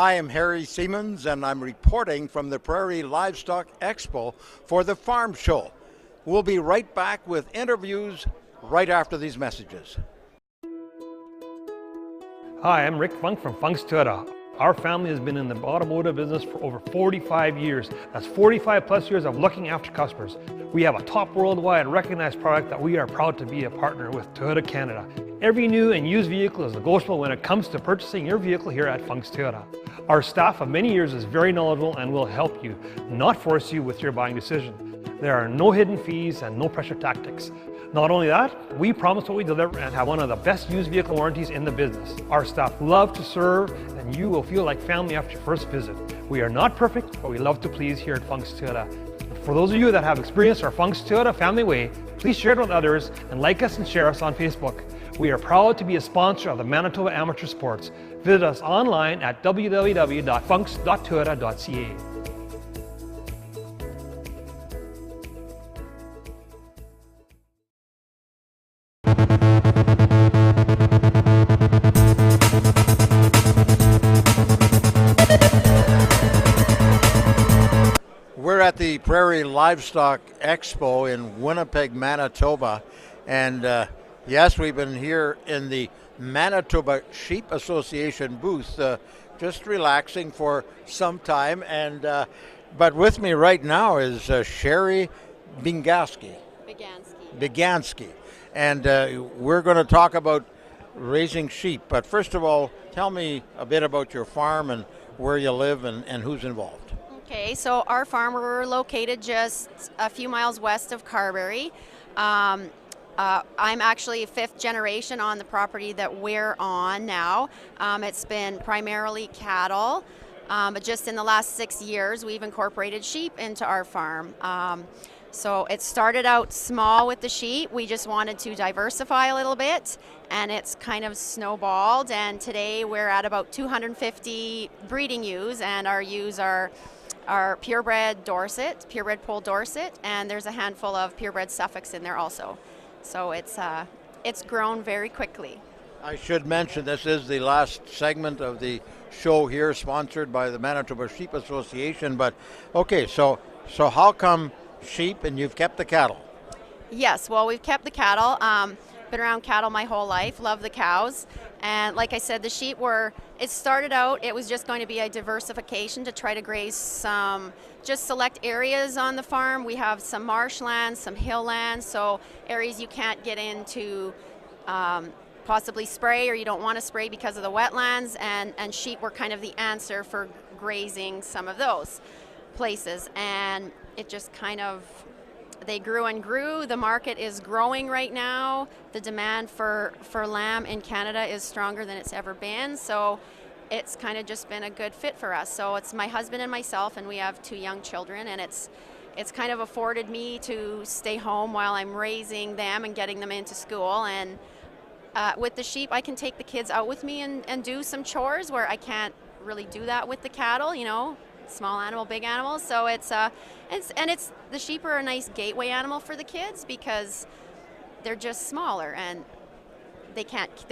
Hi, I'm Harry Siemens, and I'm reporting from the Prairie Livestock Expo for the Farm Show. We'll be right back with interviews right after these messages. Hi, I'm Rick Funk from Funk's Toyota. Our family has been in the automotive business for over 45 years. That's 45 plus years of looking after customers. We have a top worldwide recognized product that we are proud to be a partner with Toyota Canada. Every new and used vehicle is negotiable when it comes to purchasing your vehicle here at Funk's Toyota. Our staff of many years is very knowledgeable and will help you, not force you with your buying decision. There are no hidden fees and no pressure tactics. Not only that, we promise what we deliver and have one of the best used vehicle warranties in the business. Our staff love to serve, and you will feel like family after your first visit. We are not perfect, but we love to please here at Funk's Toyota. For those of you that have experienced our Funk's Toyota family way, please share it with others and like us and share us on Facebook. We are proud to be a sponsor of the Manitoba Amateur Sports. Visit us online at www.funks.toyota.ca. We're at the Prairie Livestock Expo in Winnipeg, Manitoba, and yes, we've been here in the Manitoba Sheep Association booth, just relaxing for some time. And but with me right now is Sherry Bigansky, and we're going to talk about raising sheep. But first of all, tell me a bit about your farm and where you live and who's involved. Okay, so our farm, we're located just a few miles west of Carberry. I'm actually fifth generation on the property that we're on now. It's been primarily cattle, but just in the last 6 years we've incorporated sheep into our farm. So it started out small with the sheep. We just wanted to diversify a little bit, and it's kind of snowballed, and today we're at about 250 breeding ewes, and our ewes are purebred Dorset, purebred Poll Dorset, and there's a handful of purebred Suffolks in there also. So it's grown very quickly. I should mention this is the last segment of the show here, sponsored by the Manitoba Sheep Association. But okay, so how come sheep and you've kept the cattle? Yes, well, we've kept the cattle. Been around cattle my whole life, love the cows. And like I said, the sheep it started out, it was just going to be a diversification to try to graze some just select areas on the farm. We have some marshlands, some hill lands, so areas you can't get into possibly spray, or you don't want to spray because of the wetlands, and sheep were kind of the answer for grazing some of those places. And it just kind of, they grew and grew. The market is growing right now. The demand for lamb in Canada is stronger than it's ever been. So it's kind of just been a good fit for us. So it's my husband and myself, and we have 2 young children, and it's kind of afforded me to stay home while I'm raising them and getting them into school. And with the sheep, I can take the kids out with me and do some chores where I can't really do that with the cattle, you know. Small animal, big animal. So the sheep are a nice gateway animal for the kids because they're just smaller, and they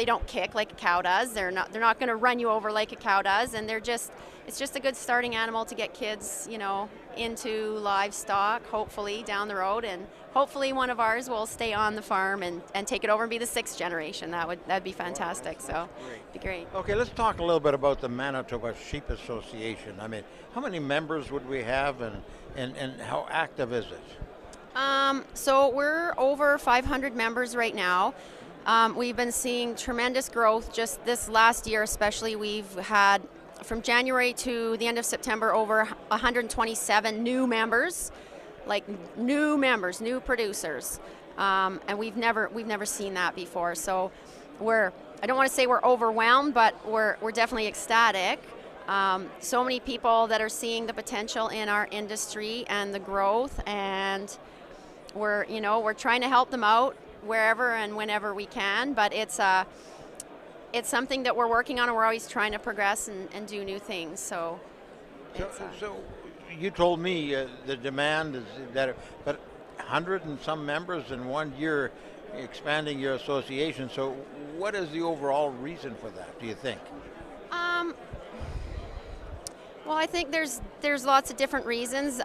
don't kick like a cow does. They're not going to run you over like a cow does, and it's just a good starting animal to get kids, you know, into livestock, hopefully down the road, and hopefully one of ours will stay on the farm and take it over and be the 6th generation. That'd be fantastic. So it'd be great. Okay, let's talk a little bit about the Manitoba Sheep Association. I mean, how many members would we have, and how active is it? So we're over 500 members right now. We've been seeing tremendous growth just this last year, especially. We've had, from January to the end of September, over 127 new members, new producers, and we've never seen that before. So I don't want to say we're overwhelmed, but we're definitely ecstatic. So many people that are seeing the potential in our industry and the growth, and we're trying to help them out wherever and whenever we can. But it's something that we're working on, and we're always trying to progress and do new things. So you told me the demand is that, but 100 and some members in 1 year, expanding your association. So, what is the overall reason for that, do you think? Well, I think there's lots of different reasons.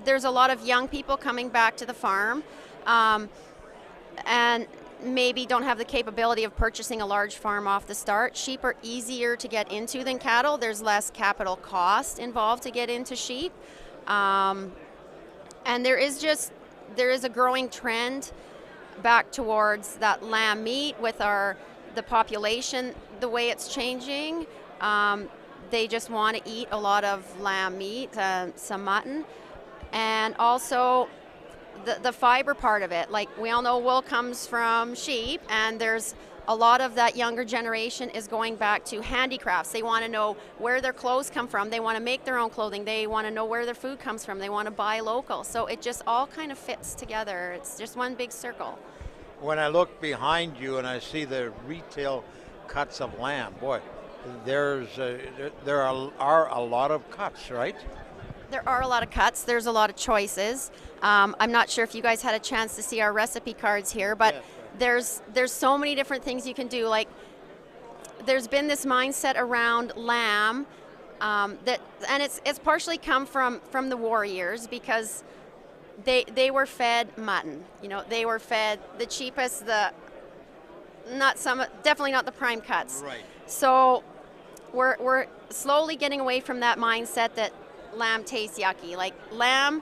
There's a lot of young people coming back to the farm, and maybe don't have the capability of purchasing a large farm off the start. Sheep are easier to get into than cattle. There's less capital cost involved to get into sheep, and there is a growing trend back towards that lamb meat with the population, the way it's changing. They just want to eat a lot of lamb meat, some mutton, and also the fiber part of it. Like we all know, wool comes from sheep, and there's a lot of that younger generation is going back to handicrafts. They want to know where their clothes come from. They want to make their own clothing. They want to know where their food comes from. They want to buy local. So it just all kind of fits together. It's just one big circle. When I look behind you and I see the retail cuts of lamb, boy, there are a lot of cuts, right? There are a lot of cuts. There's a lot of choices. I'm not sure if you guys had a chance to see our recipe cards here, but yes, there's so many different things you can do. Like there's been this mindset around lamb and it's partially come from the war years, because they were fed mutton. You know, they were fed the cheapest, definitely not the prime cuts. Right. So we're slowly getting away from that mindset that lamb tastes yucky. Like lamb,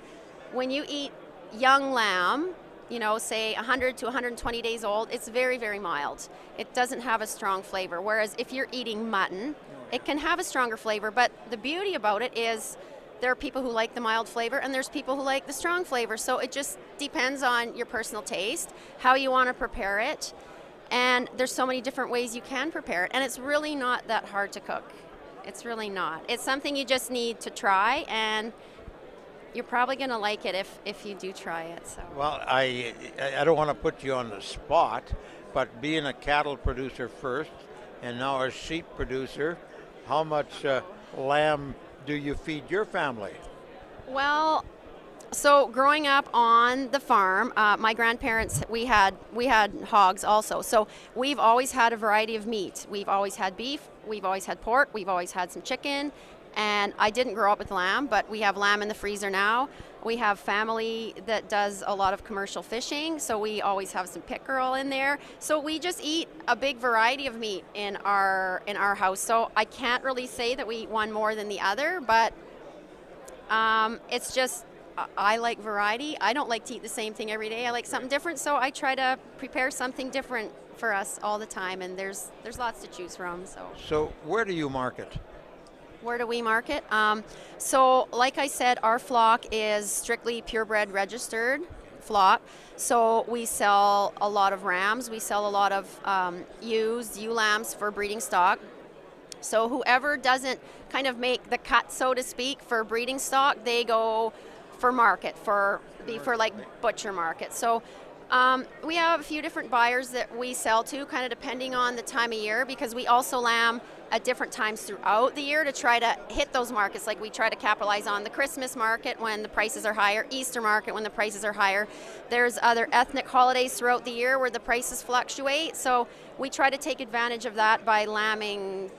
when you eat young lamb, you know, say 100 to 120 days old, it's very, very mild. It doesn't have a strong flavor. Whereas if you're eating mutton, it can have a stronger flavor. But the beauty about it is there are people who like the mild flavor and there's people who like the strong flavor. So it just depends on your personal taste, how you want to prepare it. And there's so many different ways you can prepare it. And it's really not that hard to cook. It's really not. It's something you just need to try, and you're probably going to like it if you do try it. So. Well, I don't want to put you on the spot, but being a cattle producer first and now a sheep producer, how much lamb do you feed your family? Well, so growing up on the farm, my grandparents, we had hogs also. So we've always had a variety of meat. We've always had beef, we've always had pork, we've always had some chicken. And I didn't grow up with lamb, but we have lamb in the freezer now. We have family that does a lot of commercial fishing, so we always have some pickerel in there. So we just eat a big variety of meat in our house. So I can't really say that we eat one more than the other, but it's just, I like variety. I don't like to eat the same thing every day. I like something different, so I try to prepare something different for us all the time, and there's lots to choose from. So where do you market? Where do we market? So like I said, our flock is strictly purebred registered flock. So we sell a lot of rams. We sell a lot of ewes, ewe lambs for breeding stock. So whoever doesn't kind of make the cut, so to speak, for breeding stock, they go for market, for like butcher market. So we have a few different buyers that we sell to, kind of depending on the time of year, because we also lamb at different times throughout the year to try to hit those markets. Like we try to capitalize on the Christmas market when the prices are higher, Easter market when the prices are higher. There's other ethnic holidays throughout the year where the prices fluctuate. So we try to take advantage of that by lambing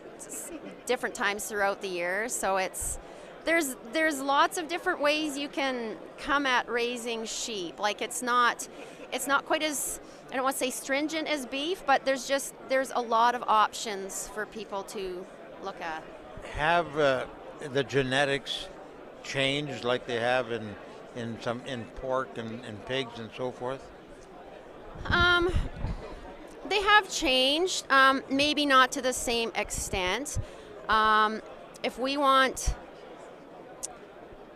different times throughout the year. So there's lots of different ways you can come at raising sheep. Like it's not quite as, I don't want to say stringent as beef, but there's a lot of options for people to look at. Have the genetics changed like they have in pork and pigs and so forth? They have changed, maybe not to the same extent. If we want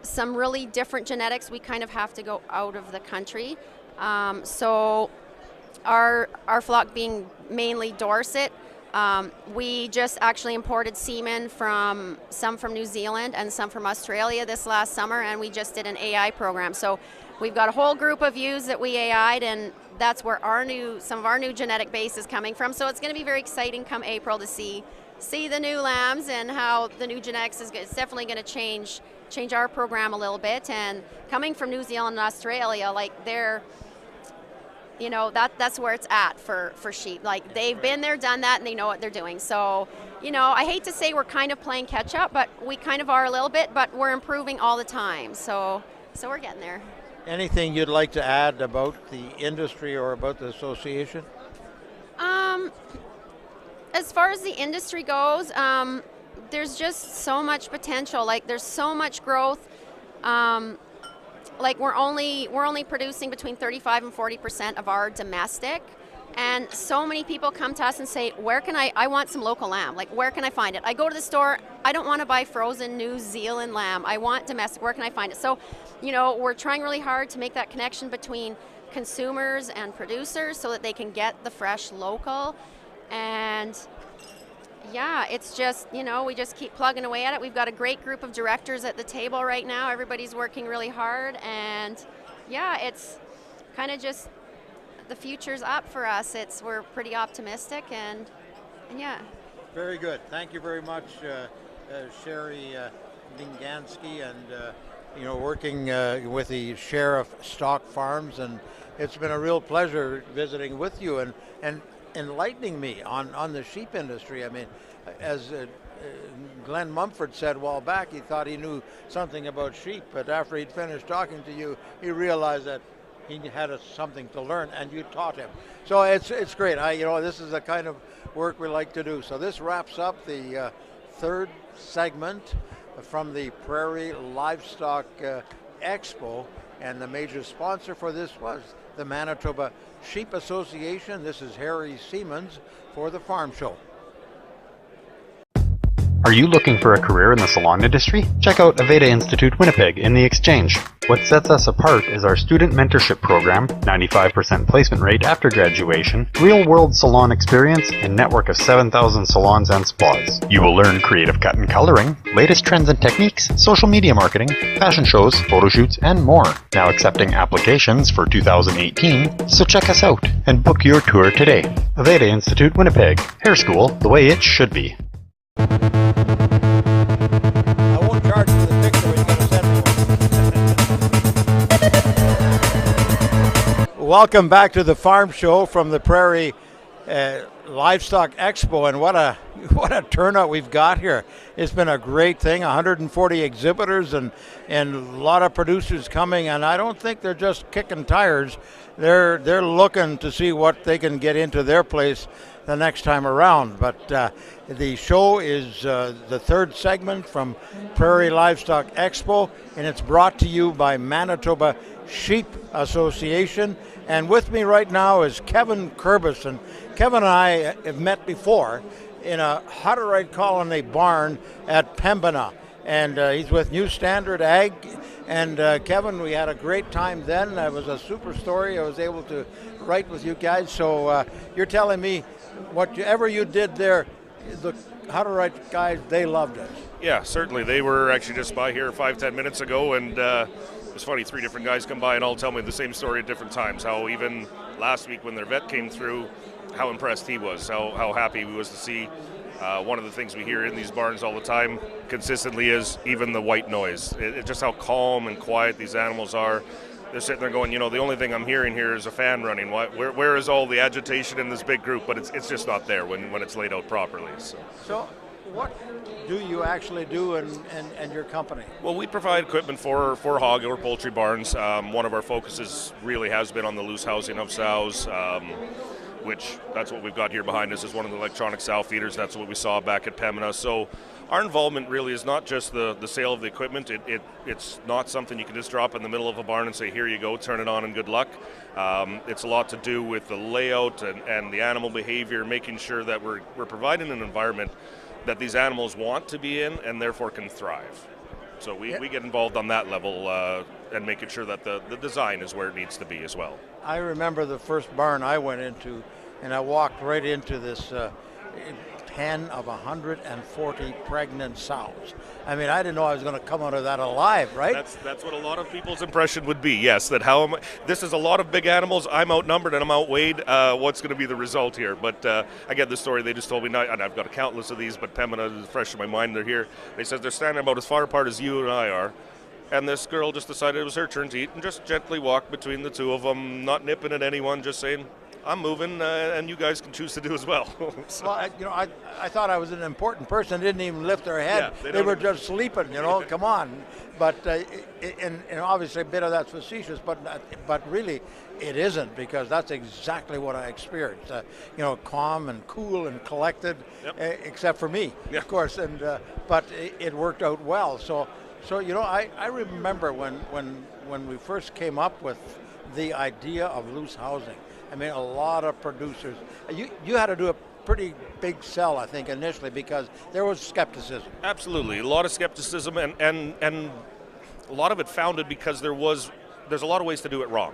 some really different genetics, we kind of have to go out of the country. So our flock being mainly Dorset, we just actually imported semen some from New Zealand and some from Australia this last summer, and we just did an AI program. So we've got a whole group of ewes that we AI'd, and that's where some of our new genetic base is coming from. So it's going to be very exciting come April to see the new lambs and how the new genetics is definitely going to change our program a little bit. And coming from New Zealand and Australia, like that's where it's at for sheep. Like, they've been there, done that, and they know what they're doing. So, I hate to say we're kind of playing catch up, but we kind of are a little bit, but we're improving all the time. So we're getting there. Anything you'd like to add about the industry or about the association? As far as the industry goes, there's just so much potential. Like, there's so much growth. Like, we're only producing between 35 and 40% of our domestic, and so many people come to us and say, where can I want some local lamb, like, where can I find it? I go to the store, I don't want to buy frozen New Zealand lamb, I want domestic, where can I find it? So, we're trying really hard to make that connection between consumers and producers so that they can get the fresh local. And yeah, it's just, we just keep plugging away at it. We've got a great group of directors at the table right now. Everybody's working really hard, and yeah, it's kind of just, the future's up for us. We're pretty optimistic, and yeah. Very good. Thank you very much, Sherry Dingansky, and working with the Sheriff Stock Farms, and it's been a real pleasure visiting with you and enlightening me on the sheep industry. I mean, as Glenn Mumford said a while back, he thought he knew something about sheep, but after he'd finished talking to you, he realized that he had something to learn, and you taught him. So it's great. This is the kind of work we like to do. So this wraps up the third segment from the Prairie Livestock Expo, and the major sponsor for this was the Manitoba Sheep Association. This is Harry Siemens for the Farm Show. Are you looking for a career in the salon industry? Check out Aveda Institute Winnipeg in the Exchange. What sets us apart is our student mentorship program, 95% placement rate after graduation, real-world salon experience, and network of 7,000 salons and spas. You will learn creative cut and coloring, latest trends and techniques, social media marketing, fashion shows, photo shoots, and more. Now accepting applications for 2018, so check us out and book your tour today. Aveda Institute Winnipeg. Hair school the way it should be. I won't charge for the picture when you get a send me. Welcome back to the Farm Show from the Prairie Livestock Expo, and what a turnout we've got here. It's been a great thing. 140 exhibitors and a lot of producers coming, and I don't think they're just kicking tires. They're looking to see what they can get into their place the next time around. But the show is the third segment from Prairie Livestock Expo, and it's brought to you by Manitoba Sheep Association. And with me right now is Kevin Kerbis, and Kevin and I have met before in a Hutterite colony barn at Pembina, and he's with New Standard Ag. And Kevin, we had a great time then. It was a super story. I was able to write with you guys. So you're telling me whatever you did there, the Hutterite guys, they loved it. Yeah, certainly. They were actually just by here 5-10 minutes ago, and it was funny, 3 different guys come by and all tell me the same story at different times. How even last week when their vet came through, how impressed he was, how happy he was to see. One of the things we hear in these barns all the time consistently is even the white noise. It's just how calm and quiet these animals are. They're sitting there going, the only thing I'm hearing here is a fan running. Where is all the agitation in this big group? But it's just not there when it's laid out properly. So what do you actually do in your company? Well, we provide equipment for hog or poultry barns. One of our focuses really has been on the loose housing of sows, which that's what we've got here behind us is one of the electronic sow feeders. That's what we saw back at Pembina. So our involvement really is not just the sale of the equipment. It's not something you can just drop in the middle of a barn and say, here you go, turn it on and good luck. It's a lot to do with the layout and the animal behavior, making sure that we're providing an environment that these animals want to be in and therefore can thrive. So we get involved on that level and making sure that the design is where it needs to be as well. I remember the first barn I went into, and I walked right into this pen of 140 pregnant sows. I mean, I didn't know I was going to come out of that alive, right? That's what a lot of people's impression would be, yes, that this is a lot of big animals, I'm outnumbered and I'm outweighed, what's going to be the result here? But I get the story, they just told me, and I've got a countless of these, but Pembina is fresh in my mind, they're here. They said they're standing about as far apart as you and I are, And this girl just decided it was her turn to eat and just gently walked between the two of them, not nipping at anyone, just saying, I'm moving, and you guys can choose to do as well. So, Well, I thought I was an important person. Didn't even lift their head. Yeah, they were just sleeping. Come on. But and obviously a bit of that's facetious, but really it isn't, because that's exactly what I experienced. Calm and cool and collected, Yep. Except for me, Yeah. of course. And but it worked out well. So I remember when we first came up with the idea of loose housing. I mean, a lot of producers. You had to do a pretty big sell, I think, initially, because there was skepticism. absolutely, a lot of skepticism, and a lot of it founded because there's a lot of ways to do it wrong.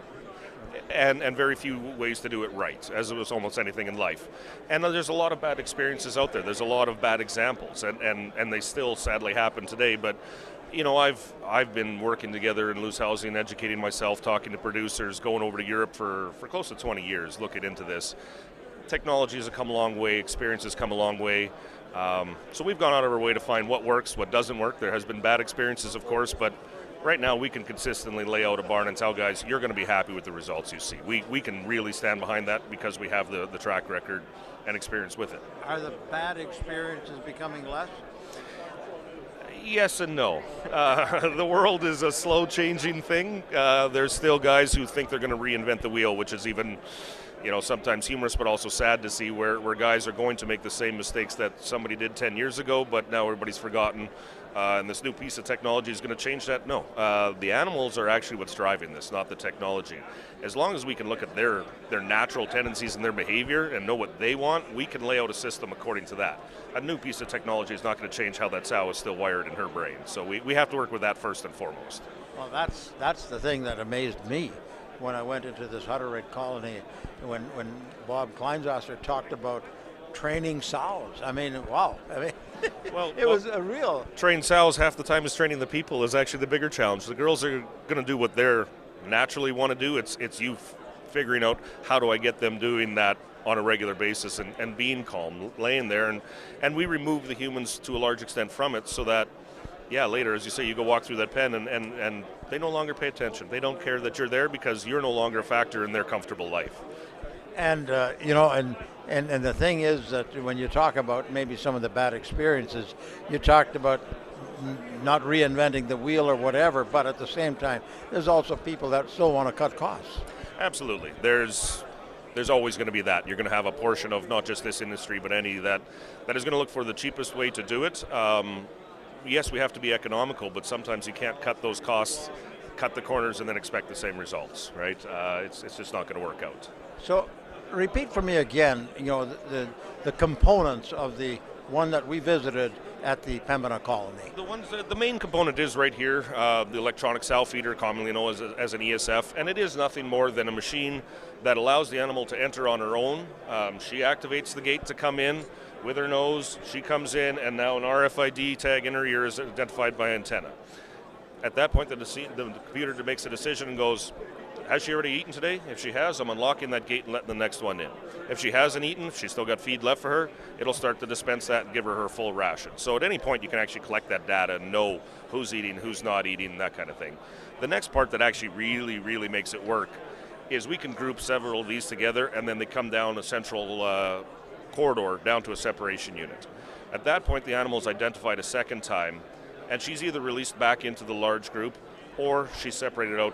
And very few ways to do it right, as it was almost anything in life. And there's a lot of bad experiences out there. There's a lot of bad examples, and they still sadly happen today. But I've been working together in loose housing, educating myself, talking to producers, going over to Europe for close to 20 years, looking into this. Technology has come a long way, experience has come a long way. So we've gone out of our way to find what works, what doesn't work. There has been bad experiences, of course, but right now we can consistently lay out a barn and tell guys, you're going to be happy with the results you see. We can really stand behind that because we have the track record and experience with it. Are the bad experiences becoming less? Yes and no. The world is a slow changing thing. There's still guys who think they're going to reinvent the wheel, which is even sometimes humorous, but also sad to see where guys are going to make the same mistakes that somebody did 10 years ago, but now everybody's forgotten. And this new piece of technology is going to change that? No. The animals are actually what's driving this, not the technology. As long as we can look at their natural tendencies and their behavior and know what they want, we can lay out a system according to that. A new piece of technology is not going to change how that sow is still wired in her brain. So we have to work with that first and foremost. Well, that's the thing that amazed me when I went into this Hutterite colony, when Bob Kleins talked about training sows. I mean, wow. I mean, it was a real... Train sows half the time is training the people is actually the bigger challenge. The girls are going to do what they're naturally want to do. It's you figuring out how do I get them doing that on a regular basis and being calm, laying there. And we remove the humans to a large extent from it so that, later, as you say, you go walk through that pen and they no longer pay attention. They don't care that you're there because you're no longer a factor in their comfortable life. And, and the thing is that when you talk about maybe some of the bad experiences, you talked about not reinventing the wheel or whatever, but at the same time, there's also people that still want to cut costs. Absolutely. There's always going to be that. You're going to have a portion of not just this industry, but any that is going to look for the cheapest way to do it. Yes, we have to be economical, but sometimes you can't cut those costs, cut the corners, and then expect the same results, right? It's just not going to work out. So repeat for me again, the components of the one that we visited at the Pembina colony. The main component is right here, the electronic sow feeder, commonly known as an ESF, and it is nothing more than a machine that allows the animal to enter on her own. She activates the gate to come in with her nose. She comes in, and now an RFID tag in her ear is identified by antenna. At that point, the computer makes a decision and goes, has she already eaten today? If she has, I'm unlocking that gate and letting the next one in. If she hasn't eaten, if she's still got feed left for her, it'll start to dispense that and give her her full ration. So at any point, you can actually collect that data and know who's eating, who's not eating, that kind of thing. The next part that actually really, really makes it work is we can group several of these together, and then they come down a central corridor down to a separation unit. At that point, the animal is identified a second time, and she's either released back into the large group or she's separated out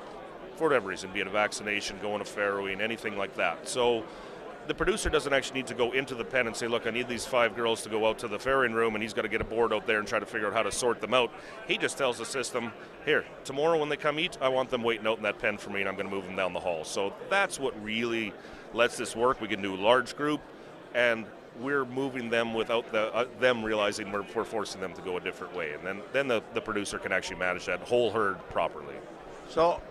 for whatever reason, be it a vaccination, going to farrowing, anything like that. So the producer doesn't actually need to go into the pen and say, look, I need these 5 girls to go out to the farrowing room, and he's got to get a board out there and try to figure out how to sort them out. He just tells the system, here, tomorrow when they come eat, I want them waiting out in that pen for me, and I'm going to move them down the hall. So that's what really lets this work. We can do a large group, and we're moving them without them realizing we're forcing them to go a different way. And then the producer can actually manage that whole herd properly. So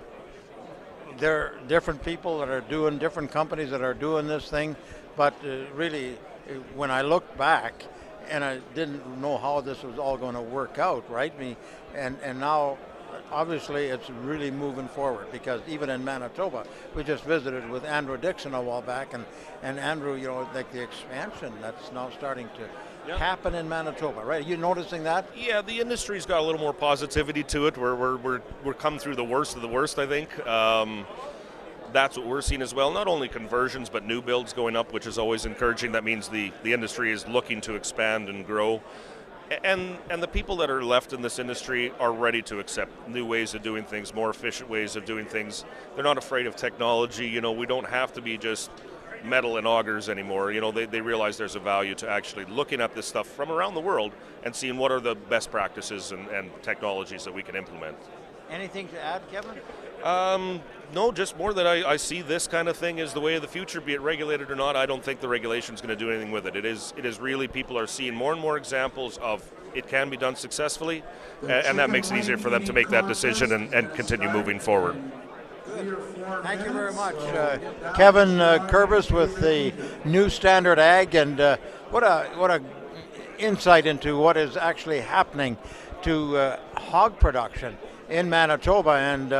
there are different people that are doing, different companies that are doing this thing, but really, when I look back, and I didn't know how this was all going to work out, right? And now, obviously, it's really moving forward, because even in Manitoba, we just visited with Andrew Dixon a while back, and Andrew, like the expansion that's now starting happen in Manitoba, right? Are you noticing that? Yeah, the industry's got a little more positivity to it. We're come through the worst of the worst, I think. That's what we're seeing as well. Not only conversions, but new builds going up, which is always encouraging. That means the industry is looking to expand and grow. And the people that are left in this industry are ready to accept new ways of doing things, more efficient ways of doing things. They're not afraid of technology. You know, we don't have to be just metal and augers anymore. You know, they realize there's a value to actually looking at this stuff from around the world and seeing what are the best practices and technologies that we can implement. Anything to add, Kevin? No, just more that I see this kind of thing as the way of the future, be it regulated or not. I don't think the regulation is going to do anything with it. It is really, people are seeing more and more examples of it can be done successfully, and that makes it easier for them to make that decision and continue moving forward. Thank you very much. Kevin Kurbis with the New Standard Ag, and what a insight into what is actually happening to hog production in Manitoba, and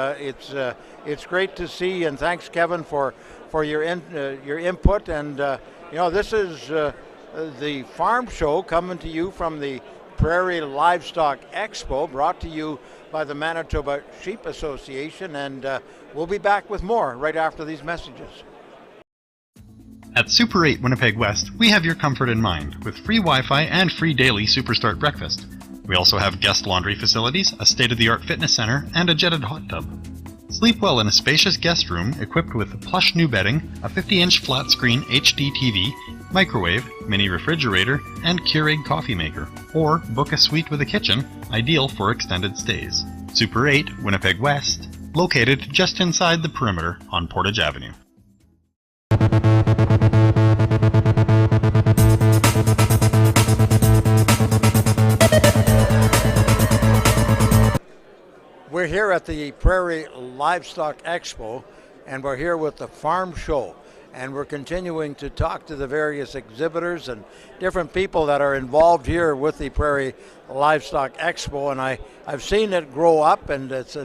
it's great to see. And thanks, Kevin, for your input. And this is the Farm Show coming to you from the Prairie Livestock Expo, brought to you by the Manitoba Sheep Association. And we'll be back with more right after these messages. At Super 8 Winnipeg West, we have your comfort in mind with free Wi-Fi and free daily Superstart breakfast. We also have guest laundry facilities, a state-of-the-art fitness center, and a jetted hot tub. Sleep well in a spacious guest room equipped with plush new bedding, a 50-inch flat-screen HD TV, microwave, mini refrigerator, and Keurig coffee maker. Or book a suite with a kitchen, ideal for extended stays. Super 8 Winnipeg West, located just inside the perimeter on Portage Avenue. We're here at the Prairie Livestock Expo, and we're here with the Farm Show, and we're continuing to talk to the various exhibitors and different people that are involved here with the Prairie Livestock Expo. And I've seen it grow up, and it's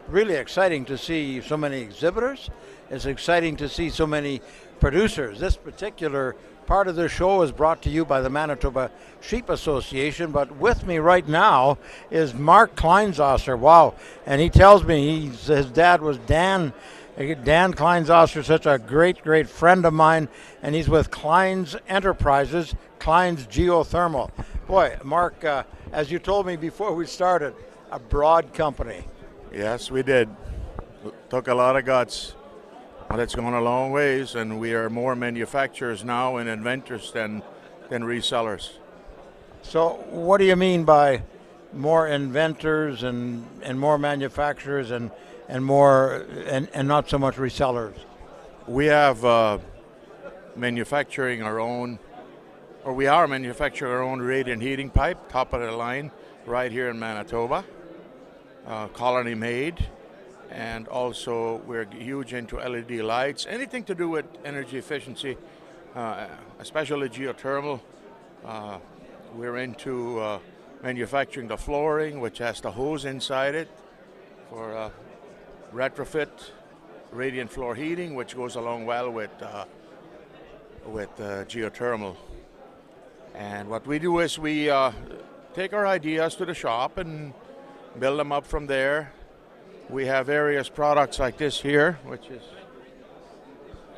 really exciting to see so many exhibitors. It's exciting to see so many producers. This particular part of the show is brought to you by the Manitoba Sheep Association, but with me right now is Mark Kleins. Wow, and he tells me his dad was Dan Kleins, such a great friend of mine, and he's with Kleins Enterprises, Kleins Geothermal. Boy, Mark, as you told me before we started, a broad company. Yes, we did. Took a lot of guts. But it's gone a long ways, and we are more manufacturers now and inventors than resellers. So what do you mean by more inventors and more manufacturers and more and not so much resellers? We have manufacturing our own, or we are manufacturing our own radiant heating pipe, top of the line, right here in Manitoba, colony made. And also we're huge into LED lights, anything to do with energy efficiency, especially geothermal. We're into manufacturing the flooring, which has the hose inside it for retrofit radiant floor heating, which goes along well with geothermal. And what we do is we take our ideas to the shop and build them up from there. We have various products like this here, which is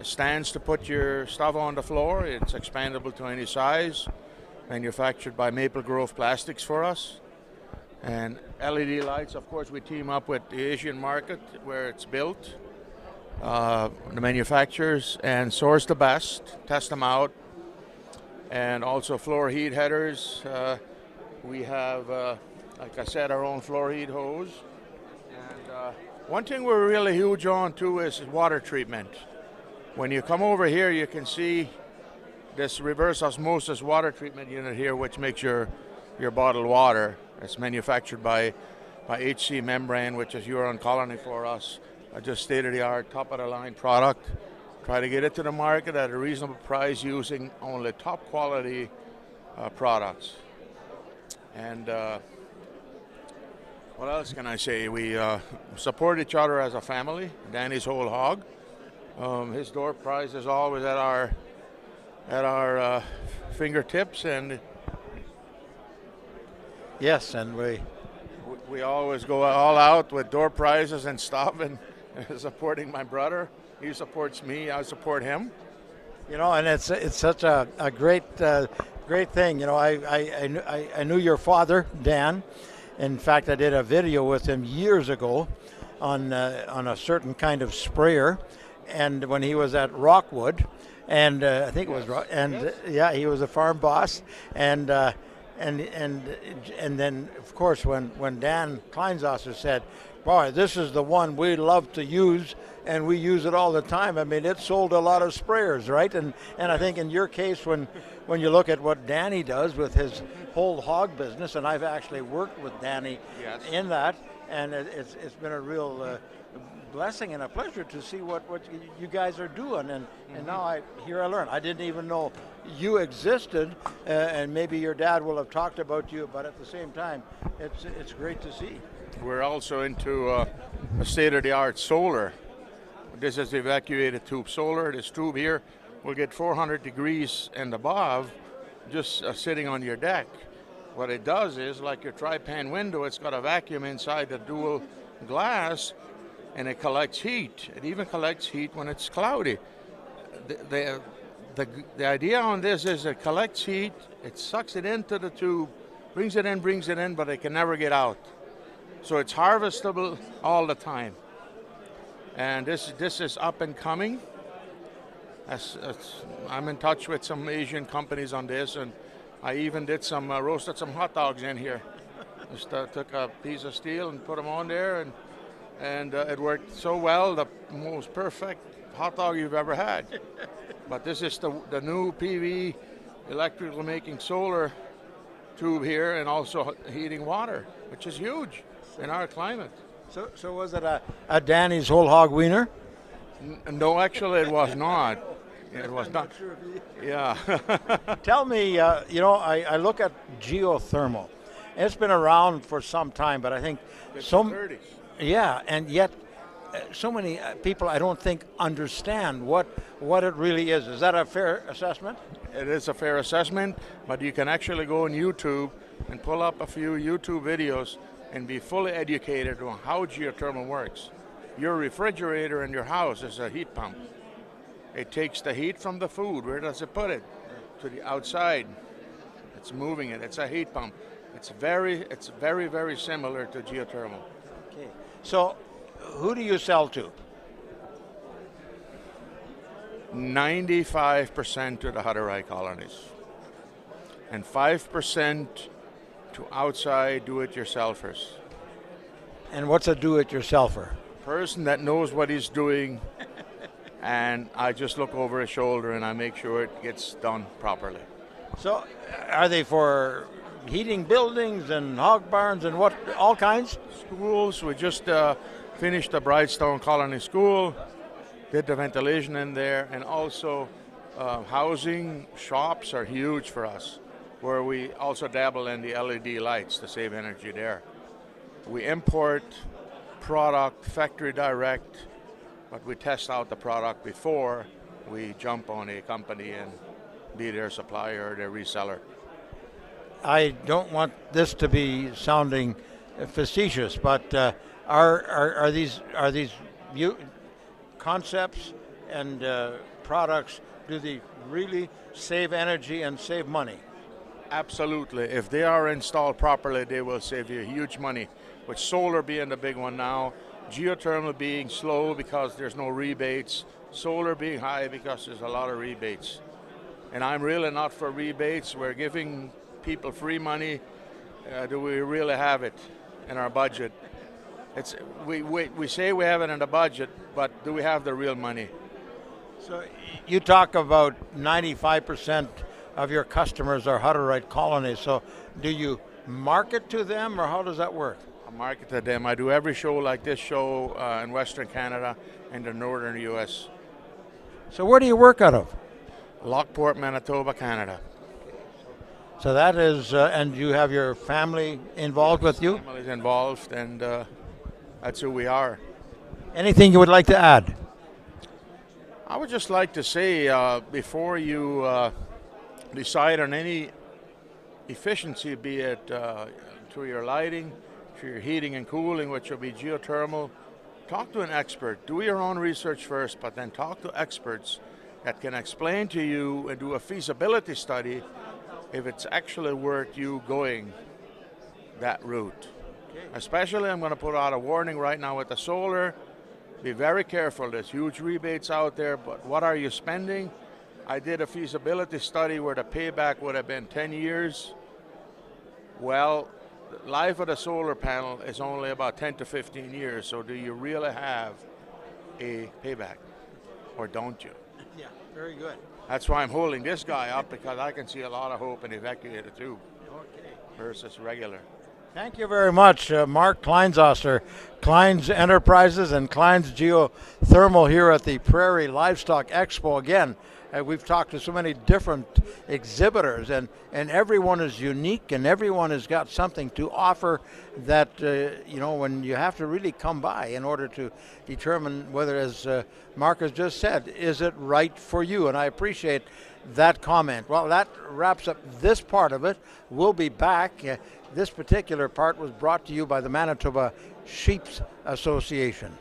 stands to put your stuff on the floor. It's expandable to any size, manufactured by Maple Grove Plastics for us. And LED lights, of course, we team up with the Asian market where it's built, the manufacturers, and source the best, test them out. And also floor heat headers. We have, like I said, our own floor heat hose. One thing we're really huge on too is water treatment. When you come over here, you can see this reverse osmosis water treatment unit here, which makes your bottled water. It's manufactured by HC Membrane, which is Huron Colony for us. Just state-of-the-art, top-of-the-line product. Try to get it to the market at a reasonable price using only top-quality products. And what else can I say? We support each other as a family. Danny's Whole Hog. His door prize is always at our fingertips, and Yes, and We always go all out with door prizes and stuff, and supporting my brother. He supports me. I support him. you know, and it's such a great thing. You know, I knew your father, Dan. In fact, I did a video with him years ago on a certain kind of sprayer, and when he was at Rockwood, and I think it was yeah, he was a farm boss, and then of course when Dan Kleins said, "Boy, this is the one we love to use, and we use it all the time." I mean, it sold a lot of sprayers, right? And I think in your case, when you look at what Danny does with his whole hog business, and I've actually worked with Danny in that, and it's been a real blessing and a pleasure to see what you guys are doing. And now I learn. I didn't even know you existed, and maybe your dad will have talked about you, but at the same time, it's great to see. We're also into a state-of-the-art solar. This is evacuated tube solar. This tube here will get 400 degrees and above just sitting on your deck. What it does is, like your tri-pan window, it's got a vacuum inside the dual glass, and it collects heat. It even collects heat when it's cloudy. The idea on this is it collects heat, it sucks it into the tube, brings it in, but it can never get out. So it's harvestable all the time. And this is up and coming. I'm in touch with some Asian companies on this, and I even did roasted some hot dogs in here. Just took a piece of steel and put them on there, and it worked so well, the most perfect hot dog you've ever had. But this is the new PV electrical making solar tube here, and also heating water, which is huge in our climate. So was it a Danny's whole hog wiener? No, actually it was not. It was not. Yeah. Tell me, you know, I look at geothermal. It's been around for some time, but I think yeah, and yet so many people I don't think understand what it really is. Is that a fair assessment? It is a fair assessment, but you can actually go on YouTube and pull up a few YouTube videos and be fully educated on how geothermal works. Your refrigerator in your house is a heat pump. It takes the heat from the food. Where does it put it? To the outside. It's moving it. It's a heat pump. It's very, very similar to geothermal. Okay. So, who do you sell to? 95% to the Hutterite colonies, and 5% to outside do-it-yourselfers. And what's a do-it-yourselfer? Person that knows what he's doing, and I just look over his shoulder and I make sure it gets done properly. So, are they for heating buildings and hog barns and what, all kinds? Schools. We just finished the Brightstone Colony School, did the ventilation in there, and also housing. Shops are huge for us, where we also dabble in the LED lights to save energy there. We import product factory direct, but we test out the product before we jump on a company and be their supplier or their reseller. I don't want this to be sounding facetious, but are these concepts and products, do they really save energy and save money? Absolutely. If they are installed properly, they will save you huge money. With solar being the big one now, geothermal being slow because there's no rebates, solar being high because there's a lot of rebates. And I'm really not for rebates. We're giving people free money. Do we really have it in our budget? We say we have it in the budget, but do we have the real money? So you talk about 95% of your customers are Hutterite colonies. So do you market to them, or how does that work? I market to them. I do every show like this show in Western Canada and the Northern U.S. So where do you work out of? Lockport, Manitoba, Canada. So that is, and you have your family involved with you? Family's involved, and that's who we are. Anything you would like to add? I would just like to say, before you decide on any efficiency, be it to your lighting, to your heating and cooling, which will be geothermal. Talk to an expert. Do your own research first, but then talk to experts that can explain to you and do a feasibility study if it's actually worth you going that route. Especially, I'm going to put out a warning right now with the solar. Be very careful. There's huge rebates out there, but what are you spending? I did a feasibility study where the payback would have been 10 years. Well, the life of the solar panel is only about 10 to 15 years, so do you really have a payback, or don't you? Yeah, very good. That's why I'm holding this guy up, because I can see a lot of hope in evacuated tube Okay. versus regular. Thank you very much, Mark Kleins, Kleins Enterprises and Kleins Geothermal here at the Prairie Livestock Expo. Again, we've talked to so many different exhibitors, and everyone is unique, and everyone has got something to offer that, when you have to really come by in order to determine whether, as Mark has just said, is it right for you? And I appreciate that comment. Well, that wraps up this part of it. We'll be back. This particular part was brought to you by the Manitoba Sheep Association.